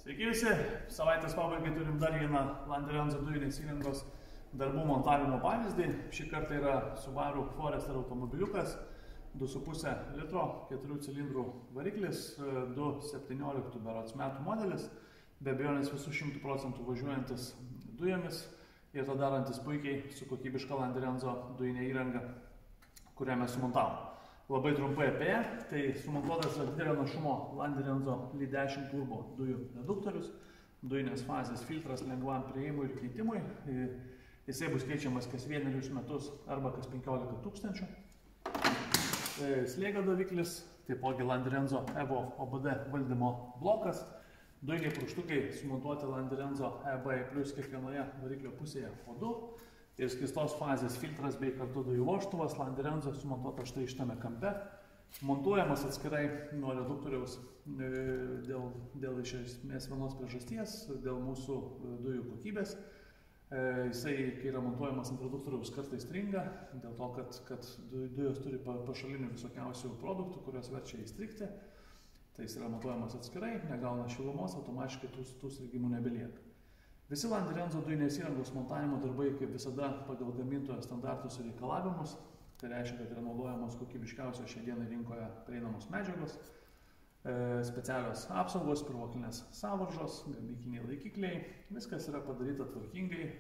Sveiki visi, savaitės pabaigai turim dar vieną Landerenzo dujinės įrangos darbų montavimo pavyzdį. Šį kartą yra Subaru Forester automobiliukas, 2,5 litro, 4 cilindrų variklis, 2017 berods metų modelis, be abejonės visų 100% važiuojantis dujomis ir tą darantis puikiai su kokybiška Landerenzo dujinė įranga, kurią mes sumontavom. Labai trumpai apie ją, tai sumontuotas didelio našumo Landerenzo Li10 turbo dujų reduktorius, dujinės fazės filtras lengvam prieimui ir keitimui. Jisai bus keičiamas kas 1 metus arba kas 15 tūkstančių. Slėgio daviklis, taipogi Landerenzo Evo OBD valdymo blokas, dujiniai purkštukai sumontuoti Landerenzo EBI plus kiekvienoje variklio pusėje po 2. Ir skystos fazės filtras bei kartu dujų vožtuvas Landerenzo sumontuotas štai šitame kampe, montuojamas atskirai nuo reduktoriaus dėl iš esmės vienos priežasties, dėl mūsų dujų kokybės. Jisai, kai yra montuojamas ant reduktoriaus, kartais stringa, dėl to, kad dujos turi pašalinių visokiausių produktų, kurios verčia įstrigti. Tai jis yra montuojamas atskirai, negauna šilumos, automatiškai tų strigimų nebelieka. Visi Landerenzo dujinės įrangos montavimo darbai, kaip visada, pagal gamintojo standartus ir reikalavimus. Tai reiškia, kad yra naudojamos kokybiškiausios šiai dienai rinkoje prieinamos medžiagos, specialios apsaugos, pirmoklinės sąvaržos, gamykliniai laikikliai. Viskas yra padaryta tvarkingai.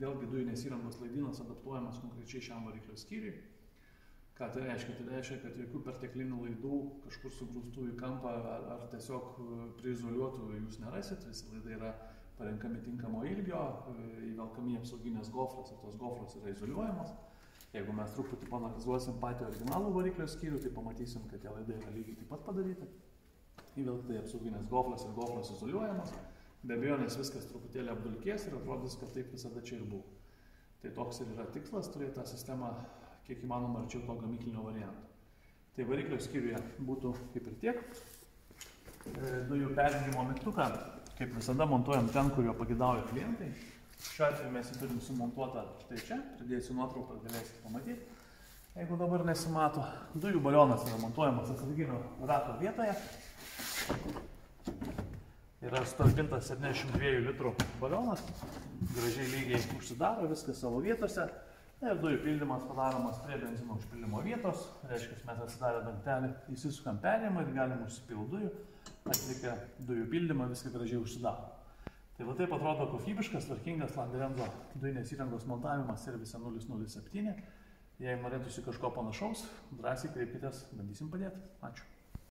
Vėlgi dujinės įrangos laidynas adaptuojamas konkrečiai šiam variklio skyriui. Ką tai reiškia? Tai reiškia, kad jokių perteklinių laidų, kažkur sugrūstų į kampą ar tiesiog priizoliuotų jūs nerasit. Visi laidai yra parenkami tinkamo ilgio, įvelkami apsauginės gofras ir tos gofros yra izoliuojamos. Jeigu mes truputį panalizuosim patį originalų variklio skyrių, tai pamatysim, kad tie laidai yra lygiai taip pat padaryti. Įvelktai apsauginės gofras ir gofros izoliuojamos. Be abejonės viskas truputėlį apdulkės ir atrodys, kad taip visada čia ir buvo. Tai toks ir yra tikslas, turėti tą sistemą kiek įmanoma arčiau to gamyklinio varianto. Tai variklio skyriuje būtų kaip ir tiek. Dujų perjungimo mygtuką, kaip visada, montuojam ten, kur jo pagidauja klientai. Šiuo atveju mes jį turim sumontuotą štai čia, pridėsiu nuotrauką, galėsite pamatyti. Jeigu dabar nesimato, dujų balionas yra montuojamas atsarginio rato vietoje. Yra sutalpintas 72 litrų balionas, gražiai lygiai užsidaro, viskas savo vietose. Ir dujų pildymas padaromas prie benzino užpildymo vietos. Reiškia, mes atsidarę dangtelį, įsisukam perėjimą ir galim užsipilti dujų. Atlikę dujų pildymą, viską gražiai užsidaro. Tai va taip atrodo kokybiškas, tvarkingas Landerenzo dujinės įrangos montavimas servise 007. Jei norėtųsi kažko panašaus, drąsiai kreipkitės, bandysim padėti. Ačiū.